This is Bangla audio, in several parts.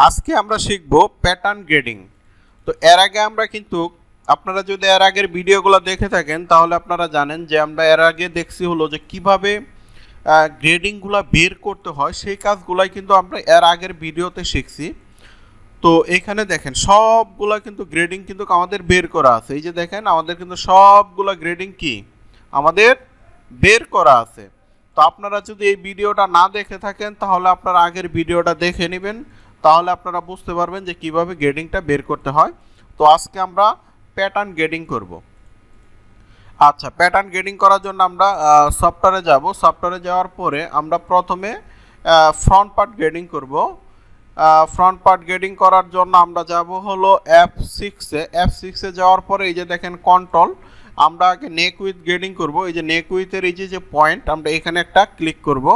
আজকে আমরা শিখব প্যাটার্ন গ্রেডিং। তো এর আগে আমরা কিন্তু আপনারা যদি এর আগের ভিডিওগুলো দেখে থাকেন তাহলে আপনারা জানেন যে আমরা এর আগে দেখছি হলো যে কিভাবে গ্রেডিংগুলো বের করতে হয়, সেই কাজগুলাই কিন্তু আমরা এর আগের ভিডিওতে শিখছি। তো এখানে দেখেন সবগুলা কিন্তু গ্রেডিং কিন্তু আমাদের বের করা আছে। এই যে দেখেন আমাদের কিন্তু সবগুলা গ্রেডিং কি আমাদের বের করা আছে। তো আপনারা যদি এই ভিডিওটা না দেখে থাকেন তাহলে আপনারা আগের ভিডিওটা দেখে নেবেন, তাহলে আপনারা বুঝতে পারবেন যে কিভাবে গ্রেডিংটা বের করতে হয়। তো আজকে আমরা প্যাটার্ন গ্রেডিং করব। আচ্ছা, প্যাটার্ন গ্রেডিং করার জন্য আমরা সফটওয়্যারে যাব। সফটওয়্যারে যাওয়ার পরে আমরা প্রথমে ফ্রন্ট পার্ট গ্রেডিং করব। ফ্রন্ট পার্ট গ্রেডিং করার জন্য আমরা যাব হলো F6-এ যাওয়ার পরে এই যে দেখেন কন্ট্রোল, আমরা আগে নেক উইথ গ্রেডিং করব। এই যে নেক উইথের এই যে পয়েন্ট আমরা এখানে একটা ক্লিক করব।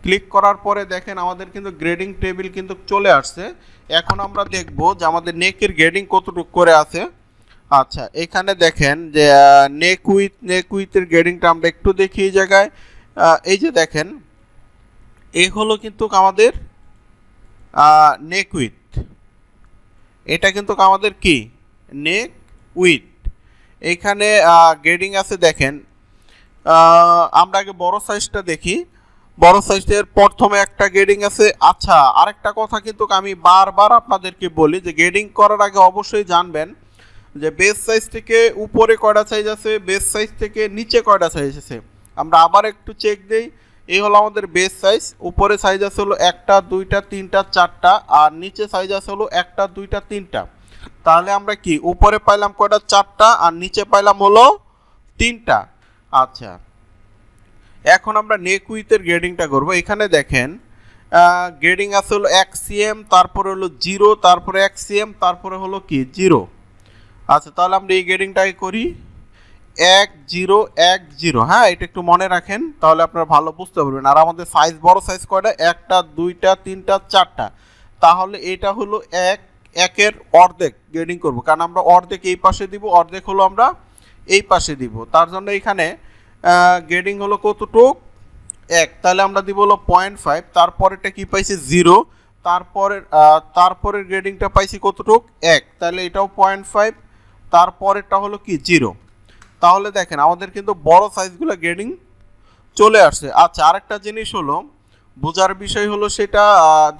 ক্লিক করার পরে দেখেন আমাদের কিন্তু গ্রেডিং টেবিল কিন্তু চলে আসছে। এখন আমরা দেখব যে আমাদের নেকের গ্রেডিং কতটুকু করে আছে। আচ্ছা, এখানে দেখেন যে নেক উইথের গ্রেডিংটা আমরা একটু দেখি এই জায়গায়। এই যে দেখেন এই হলো কিন্তু আমাদের নেক উইথ, এটা কিন্তু আমাদের কি নেক উইথ। এইখানে গ্রেডিং আছে দেখেন। আমরা আগে বড় সাইজটা দেখি। বড় সাইজের প্রথমে একটা গ্রেডিং আছে। আচ্ছা, আরেকটা কথা কিন্তু আমি বারবার আপনাদেরকে বলি যে গ্রেডিং করার আগে অবশ্যই জানবেন যে বেস সাইজ থেকে উপরে কয়টা সাইজ আছে, বেস সাইজ থেকে নিচে কয়টা সাইজ আছে। আমরা আবার একটু চেক দেই। এই হলো আমাদের বেস সাইজ, উপরে সাইজ আছে হলো 1টা 2টা 3টা 4টা, আর নিচে সাইজ আছে হলো 1টা 2টা 3টা। তাহলে আমরা কি উপরে পাইলাম কয়টা 4টা আর নিচে পাইলাম হলো 3টা। আচ্ছা, এখন আমরা নেক উইথের গ্রেডিংটা করব। এখানে দেখেন গ্রেডিং আছে হলো 1 cm, তারপরে হলো 0, তারপরে 1 cm, তারপরে হলো কি 0। আচ্ছা, তাহলে আমরা এই গ্রেডিংটাই করি 1 0 1 0। হ্যাঁ, এটা একটু মনে রাখেন, তাহলে আপনারা ভালো বুঝতে পারবেন। আর আমাদের সাইজ বড় সাইজ কয়টা 1টা 2টা 3টা 4টা, তাহলে এটা হলো 1-এর অর্ধেক গ্রেডিং করব, কারণ আমরা অর্ধেক এই পাশে দিব, অর্ধেক হলো আমরা এই পাশে দিব। তার জন্য এখানে গ্রেডিং হলো কতটুক 1, তাহলে আমরা দিব হলো 0.5। তারপরেরটা কি পাইছি 0, তারপরের গ্রেডিংটা পাইছি কতটুক 1, তাহলে এটাও 0.5। তারপরেরটা হলো কি 0। তাহলে দেখেন আমাদের কিন্তু বড় সাইজগুলো গ্রেডিং চলে আসছে। আচ্ছা, আরেকটা জিনিস হলো বোঝার বিষয় হলো সেটা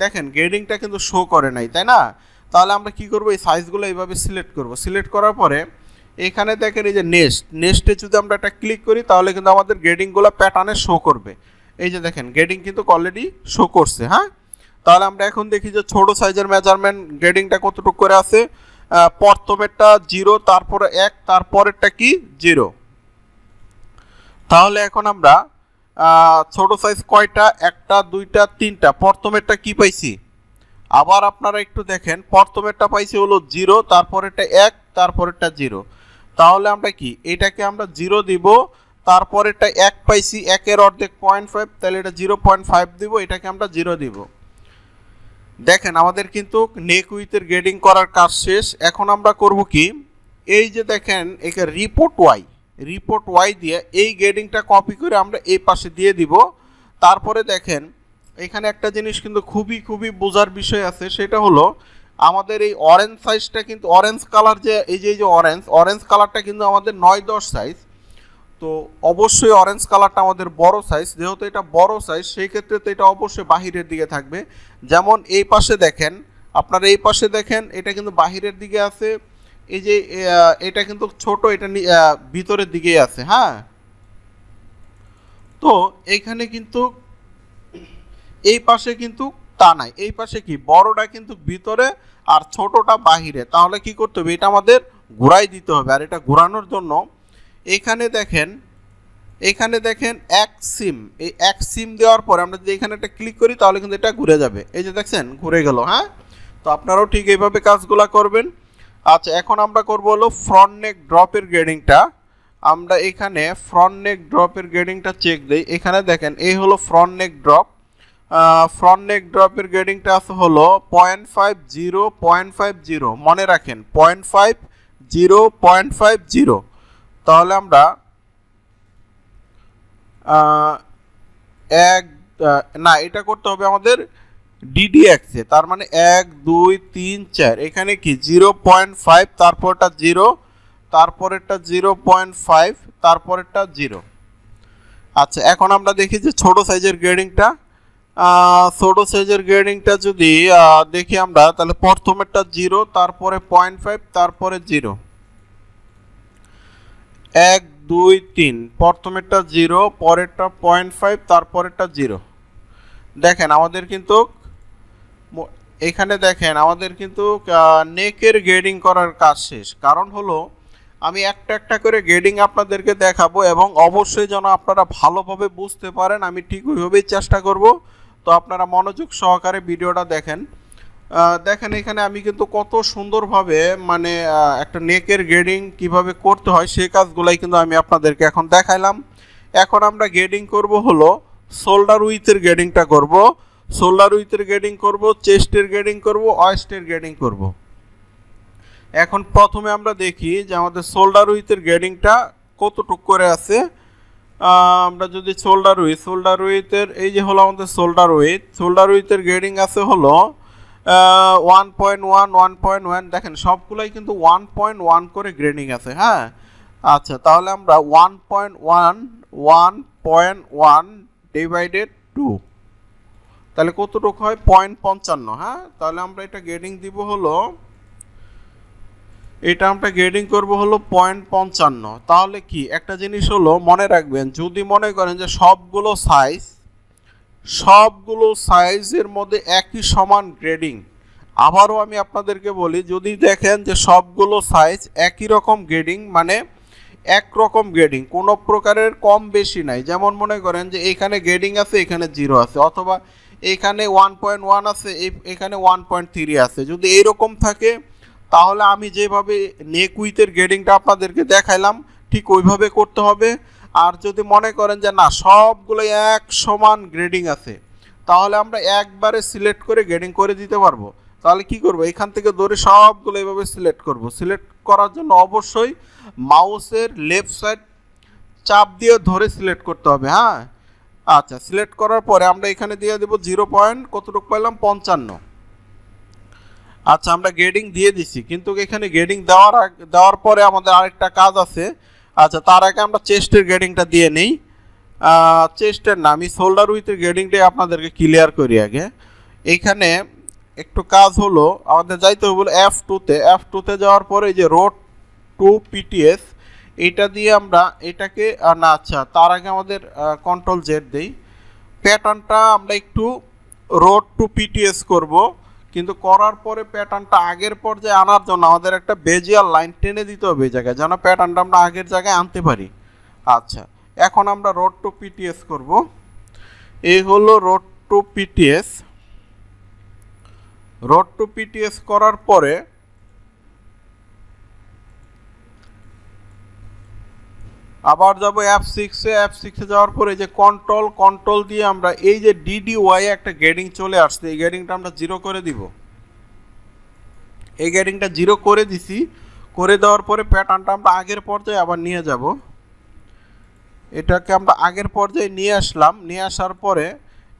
দেখেন গ্রেডিংটা কিন্তু শো করে নাই, তাই না? তাহলে আমরা কি করব, এই সাইজগুলো এইভাবে সিলেক্ট করব। সিলেক্ট করার পরে এখানে দেখেন এই যে নেক্সটে যদি আমরা একটা ক্লিক করি তাহলে কিন্তু আমাদের গ্রেডিংগুলো প্যাটার্নে শো করবে। এই যে দেখেন গ্রেডিং কিন্তু অলরেডি শো করছে। হ্যাঁ, তাহলে আমরা এখন দেখি যে ছোট সাইজের মেজারমেন্ট গ্রেডিংটা কতটুকু করে আছে। প্রথমেরটা 0, তারপরে 1, তারপরেরটা কি 0। তাহলে এখন আমরা ছোট সাইজ কয়টা 1টা 2টা 3টা, প্রথমেরটা কি পাইছি। আবার আপনারা একটু দেখেন প্রথমেরটা পাইছি হলো 0, তারপরেরটা 1, তারপরেরটা 0। তাহলে আমরা কি এটাকে আমরা 0 দিব, তারপরেরটা 1 পাইছি, 1-এর অর্ধেক 0.5, তাহলে এটা 0.5 দিব, এটাকে আমরা 0 দিব। দেখেন আমাদের কিন্তু নেক উইথের গ্রেডিং করার কাজ শেষ। এখন আমরা করব কি, এই যে দেখেন এখানে রিপোর্ট ওয়াই দিয়ে এই গ্রেডিংটা কপি করে আমরা এই পাশে দিয়ে দিব। তারপরে দেখেন এখানে একটা জিনিস কিন্তু খুবই বোঝার বিষয় আছে, সেটা হলো আমাদের এই অরেঞ্জ সাইজটা কিন্তু অরেঞ্জ কালার, যে এই যে অরেঞ্জ কালারটা কিন্তু আমাদের 9-10 সাইজ। তো অবশ্যই অরেঞ্জ কালারটা আমাদের বড় সাইজ, যেহেতু এটা বড় সাইজ সেই ক্ষেত্রে তো এটা অবশ্যই বাহিরের দিকে থাকবে। যেমন এই পাশে দেখেন, আপনারা এই পাশে দেখেন এটা কিন্তু বাহিরের দিকে আছে। এই যে এটা কিন্তু ছোট, এটা ভিতরের দিকেই আছে। হ্যাঁ, তো এইখানে কিন্তু এই পাশে কিন্তু তা নাই, এই পাশে কি বড়টা কিন্তু ভিতরে আর ছোটটা বাহিরে। তাহলে কি করতে হবে, এটা আমাদের ঘুরাই দিতে হবে। আর এটা ঘোরানোর জন্য এখানে দেখেন এক সিম, এই এক সিম দেওয়ার পরে আমরা যদি এখানে একটা ক্লিক করি তাহলে কিন্তু এটা ঘুরে যাবে। এই যে দেখছেন ঘুরে গেল। হ্যাঁ, তো আপনারাও ঠিক এইভাবে কাজগুলো করবেন। আচ্ছা, এখন আমরা করব হলো ফ্রন্ট নেক ড্রপের গ্রেডিংটা। আমরা এখানে ফ্রন্ট নেক ড্রপের গ্রেডিংটা চেক দিই। এখানে দেখেন এই হলো ফ্রন্ট নেক ড্রপের গ্রেডিংটা আছে হলো 0.50 মনে রাখেন 0.50। তাহলে আমরা না, এটা করতে হবে আমাদের ডিডিএক্সে, তার মানে 1 2 3 4, এখানে কি 0.5, তারপরটা 0, তারপরেরটা 0.5, তারপরেরটা 0। আচ্ছা, এখন আমরা দেখি যে ছোট সাইজের গ্রেডিংটা। ছোট সাইজের গ্রেডিংটা যদি দেখি আমরা, তাহলে প্রথমেরটা 0, তারপরে 0.5, তারপরে 0, 1 2 3, প্রথমেরটা 0, পরেরটা 0.5, তারপরেরটা 0। দেখেন আমাদের কিন্তু এখানে দেখেন আমাদের কিন্তু নেকের গ্রেডিং করার কাজ শেষ। কারণ হলো আমি একটা একটা করে গ্রেডিং আপনাদেরকে দেখাবো এবং অবশ্যই যেন আপনারা ভালোভাবে বুঝতে পারেন, আমি ঠিক ওইভাবেই চেষ্টা করব। তো আপনারা মনোযোগ সহকারে ভিডিওটা দেখেন। দেখেন এখানে আমি কিন্তু কত সুন্দরভাবে মানে একটা নেকের গ্রেডিং কিভাবে করতে হয় সেই কাজগুলাই কিন্তু আমি আপনাদেরকে এখন দেখাইলাম। এখন আমরা গ্রেডিং করব হলো শোল্ডার উইথের গ্রেডিংটা করব, শোল্ডার উইথের গ্রেডিং করব, চেস্টের গ্রেডিং করব, ওয়েস্টের গ্রেডিং করব। এখন প্রথমে আমরা দেখি যে আমাদের শোল্ডার উইথের গ্রেডিংটা কতটুক করে আছে। আমরা যদি শোল্ডার উইথের এই যে হলো আমাদের শোল্ডার উইথের গ্রেডিং আছে হলো 1.1 1.1। দেখেন সবগুলাই কিন্তু 1.1 করে গ্রেডিং আছে। হ্যাঁ, আচ্ছা, তাহলে আমরা 1.1 ডিভাইডেড 2, তাহলে কতটুকু হয় 0.55। হ্যাঁ, তাহলে আমরা এটা গ্রেডিং দিব হলো, এটা আমরা গ্রেডিং করব হলো 0.55। তাহলে কি একটা জিনিস হলো মনে রাখবেন, যদি মনে করেন যে সবগুলো সাইজের মধ্যে একই সমান গ্রেডিং, আবারও আমি আপনাদেরকে বলি, যদি দেখেন যে সবগুলো সাইজ একই রকম গ্রেডিং, মানে একরকম গ্রেডিং, কোনো প্রকারের কম বেশি নাই, যেমন মনে করেন যে এখানে গ্রেডিং আছে, এখানে 0 আছে, অথবা এখানে 1.1 আছে, এখানে 1.3 আছে, যদি এইরকম থাকে তাহলে আমি যেভাবে নেক উইথের গ্রেডিংটা আপনাদেরকে দেখাইলাম ঠিক ওইভাবে করতে হবে। আর যদি মনে করেন যে না সবগুলো এক সমান গ্রেডিং আছে, তাহলে আমরা একবারে সিলেক্ট করে গ্রেডিং করে দিতে পারবো। তাহলে কি করব, এখান থেকে ধরে সবগুলো এইভাবে সিলেক্ট করব। সিলেক্ট করার জন্য অবশ্যই মাউসের লেফট সাইড চাপ দিয়ে ধরে সিলেক্ট করতে হবে। হ্যাঁ, আচ্ছা, সিলেক্ট করার পরে আমরা এখানে দিয়ে দেব 0. কতটুকু পাইলাম 55। আচ্ছা, আমরা গ্রেডিং দিয়ে দিছি, কিন্তু এখানে গ্রেডিং দেওয়ার পরে আমাদের আরেকটা কাজ আছে। আচ্ছা, তার আগে আমরা চেস্টের গ্রেডিংটা দিয়ে নেই। চেস্টের না, আমি শোল্ডার উইথের গ্রেডিংটাই আপনাদেরকে ক্লিয়ার করি আগে। এইখানে একটু কাজ হলো, আমাদের যাইতে হবে F2-তে যাওয়ার পরে এই যে রোড টু পিটিএস, এইটা দিয়ে আমরা এটাকে না, আচ্ছা তার আগে আমাদের Ctrl Z দেই। প্যাটার্নটা আমরা একটু রোড টু পিটিএস করব, কিন্তু করার পরে প্যাটার্নটা আগের পর্যায়ে আনার জন্য আমাদের একটা বেজিয়ার লাইন টেনে দিতে হবে এই জায়গায়, যেন প্যাটার্নটা আমরা আগের জায়গায় আনতে পারি। আচ্ছা, এখন আমরা রোড টু পিটিএস করব। এই হলো road to PTS. Road to PTS করার পরে আবার যাব F6-এ যাওয়ার পরে যে কন্ট্রোল দিয়ে আমরা এই যে DDY একটা গ্রেডিং চলে আসছে, এই গ্রেডিংটা আমরা 0 করে দিব। এই গ্রেডিংটা 0 করে দিছি, করে দেওয়ার পরে প্যাটার্নটা আমরা আগের পর্যায়ে আবার নিয়ে যাব। এটাকে আমরা আগের পর্যায়ে নিয়ে আসলাম। নিয়ে আসার পরে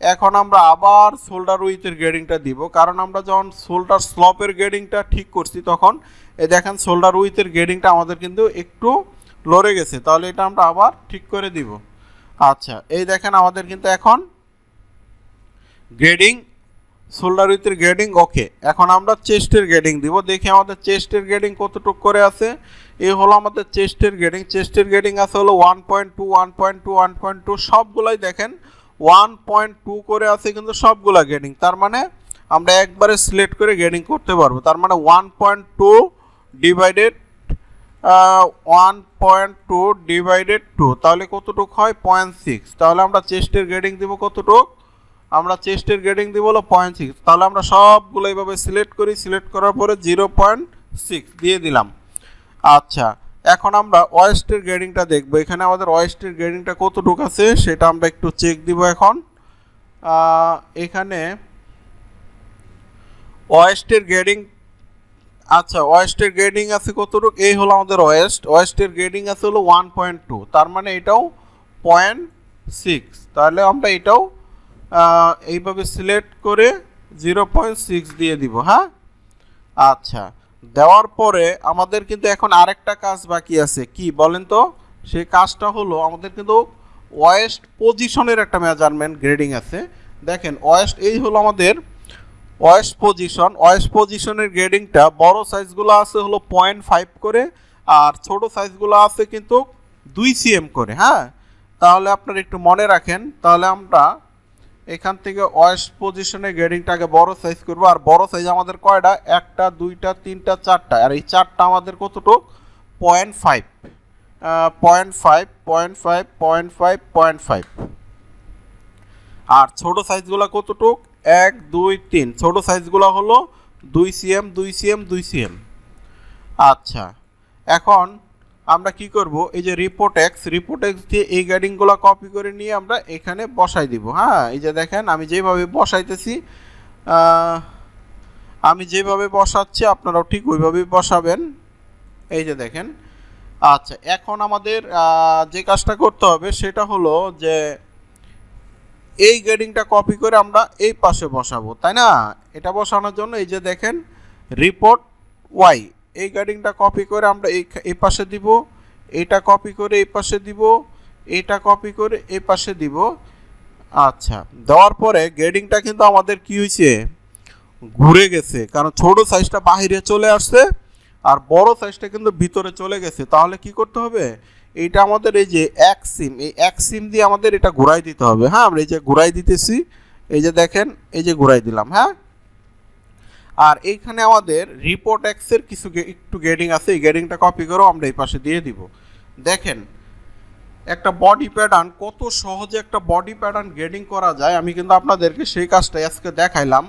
এখন আমরা আবার শোল্ডার উইথের গ্রেডিংটা দিব, কারণ আমরা যখন শোল্ডার স্লপের গ্রেডিংটা ঠিক করছি তখন এই দেখেন শোল্ডার উইথের গ্রেডিংটা আমাদের কিন্তু একটু লড়ে গেছে, তাহলে এটা আমরা আবার ঠিক করে দিব। আচ্ছা, এই দেখেন আমাদের কিন্তু এখন গ্রেডিং শোল্ডার উইথের গ্রেডিং ওকে। এখন আমরা চেস্টের গ্রেডিং দিব, দেখি আমাদের চেস্টের গ্রেডিং কতটুকু করে আছে। এই হলো আমাদের চেস্টের গ্রেডিং আছে হলো 1.2 সবগুলাই দেখেন 1.2 করে আছে, কিন্তু সবগুলা গ্রেডিং, তার মানে আমরা একবারে সিলেক্ট করে গ্রেডিং করতে পারবো। তার মানে 1.2 ডিভাইডেড 1.2 তাহলে কতটুক হয় 0.6। তাহলে আমরা চেস্টের গ্রেডিং দিব কতটুক, আমরা চেস্টের গ্রেডিং দিব হলো 0.6। তাহলে আমরা সবগুলো এইভাবে সিলেক্ট করি, সিলেক্ট করার পরে 0.6 দিয়ে দিলাম। আচ্ছা, এখন আমরা ওয়েস্টের গ্রেডিংটা দেখব। এখানে আমাদের ওয়েস্টের গ্রেডিংটা কতটুক আছে সেটা আমরা একটু চেক দিব। এখন এখানে ওয়েস্টের গ্রেডিং, আচ্ছা ওয়েস্টের গ্রেডিং আছে কতটুক, এই হলো আমাদের ওয়েস্টের গ্রেডিং আছে হলো 1.2, তার মানে এটাও 0.6। তাহলে আমরা এটাও এইভাবে সিলেক্ট করে 0.6 দিয়ে দিব। হ্যাঁ, আচ্ছা, দেওয়ার পরে আমাদের কিন্তু এখন আরেকটা কাজ বাকি আছে, কি বলেন তো? সেই কাজটা হলো আমাদের কিন্তু ওয়েস্ট পজিশনের একটা মেজারমেন্ট গ্রেডিং আছে। দেখেন ওয়েস্ট, এই হলো আমাদের ওয়েস্ট পজিশন। ওয়েস্ট পজিশনের গ্রেডিংটা বড় সাইজগুলো আছে হলো 0.5 করে, আর ছোট সাইজগুলো আছে কিন্তু 2 cm করে। হ্যাঁ, তাহলে আপনারা একটু মনে রাখেন। তাহলে আমরা এখান থেকে ওয়েস্ট পজিশনের গ্রেডিংটাকে বড় সাইজ করব। আর বড় সাইজ আমাদের কয়টা? 1টা 2টা 3টা 4টা, আর এই 4টা আমাদের কতটুক? 0.5 0.5 0.5 0.5 0.5। আর ছোট সাইজগুলো কতটুক? 1 2 3। ছোট সাইজগুলো হলো 2 cm 2 cm 2 cm। আচ্ছা, এখন আমরা কি করব? এই যে রিপোর্টেক্স দিয়ে এই গ্রেডিংগুলো কপি করে নিয়ে আমরা এখানে বসাই দিব। হ্যাঁ, এই যে দেখেন আমি যেভাবে বসাইতেছি, আমি যেভাবে বসাচ্ছি আপনারাও ঠিক ওইভাবেই বসাবেন। এই যে দেখেন। আচ্ছা, এখন আমাদের যে কাজটা করতে হবে সেটা হলো যে এই গ্রেডিংটা কপি করে আমরা এই পাশে বসাবো, তাই না? এটা বসানোর জন্য এই যে দেখেন রিপোর্ট ওয়াই, এই গ্রেডিংটা কপি করে আমরা এই পাশে দিব, এটা কপি করে এই পাশে দিব, এটা কপি করে এই পাশে দিব। আচ্ছা, দেওয়ার পরে গ্রেডিংটা কিন্তু আমাদের কি হয়েছে? ঘুরে গেছে, কারণ ছোট সাইজটা বাইরে চলে আসছে আর বড় সাইজটা কিন্তু ভিতরে চলে গেছে। তাহলে কি করতে হবে? এইটা আমাদের এই যে এক সিম দিয়ে আমাদের এটা ঘুরাই দিতে হবে। হ্যাঁ, আমরা এই যে ঘুরাই দিতেছি, এই যে দেখেন, এই যে ঘুরাই দিলাম। হ্যাঁ, আর এইখানে আমাদের রিপোর্ট এক্সের কিছু একটু গ্রেডিং আছে, এই গ্রেডিংটা কপি করেও আমরা এই পাশে দিয়ে দিব। দেখেন একটা বডি প্যাটার্ন, কত সহজে একটা বডি প্যাটার্ন গ্রেডিং করা যায়। আমি কিন্তু আপনাদেরকে সেই কাজটাই আজকে দেখাইলাম।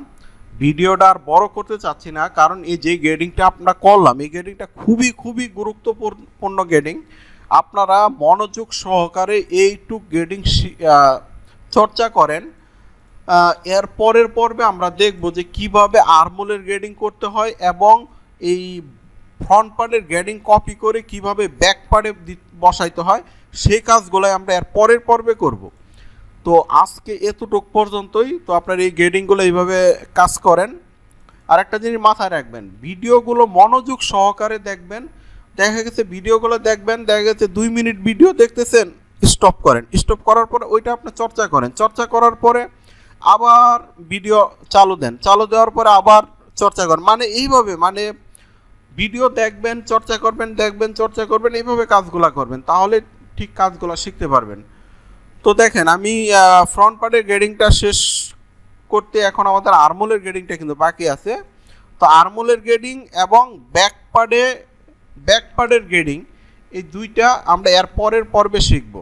ভিডিওটা আর বড় করতে চাচ্ছি না, কারণ এই যে গ্রেডিংটা আমরা করলাম, এই গ্রেডিংটা খুবই খুবই গুরুত্বপূর্ণ গ্রেডিং। আপনারা মনোযোগ সহকারে এইটুক গ্রেডিং চর্চা করেন। এর পরের পর্বে আমরা দেখব যে কিভাবে আর্মোলের গ্রেডিং করতে হয় এবং এই ফ্রন্ট পার্টের গ্রেডিং কপি করে কিভাবে ব্যাক পার্টে বসাইতে হয়, সেই কাজগুলোই আমরা এর পরের পর্বে করব। তো আজকে এতটুক পর্যন্তই। তো আপনার এই গ্রেডিংগুলো এইভাবে কাজ করেন। আর একটা জিনিস মাথায় রাখবেন, ভিডিওগুলো মনোযোগ সহকারে দেখবেন। দেখা গেছে ভিডিওগুলো দেখবেন, দেখা গেছে 2 মিনিট ভিডিও দেখতেছেন, স্টপ করেন। স্টপ করার পরে ওইটা আপনি চর্চা করেন। চর্চা করার পরে আবার ভিডিও চালু দেন, চালু দেওয়ার পরে আবার চর্চা করেন। মানে এইভাবে, মানে ভিডিও দেখবেন, চর্চা করবেন, দেখবেন, চর্চা করবেন, এইভাবে কাজগুলো করবেন, তাহলে ঠিক কাজগুলো শিখতে পারবেন। তো দেখেন আমি ফ্রন্ট পার্টের গ্রেডিংটা শেষ করতে, এখন আমাদের আর্মোলের গ্রেডিংটা কিন্তু বাকি আছে। তো আর্মোলের গ্রেডিং এবং ব্যাক পার্টের গ্রেডিং, এই দুইটা আমরা এর পরের পর্বে শিখব।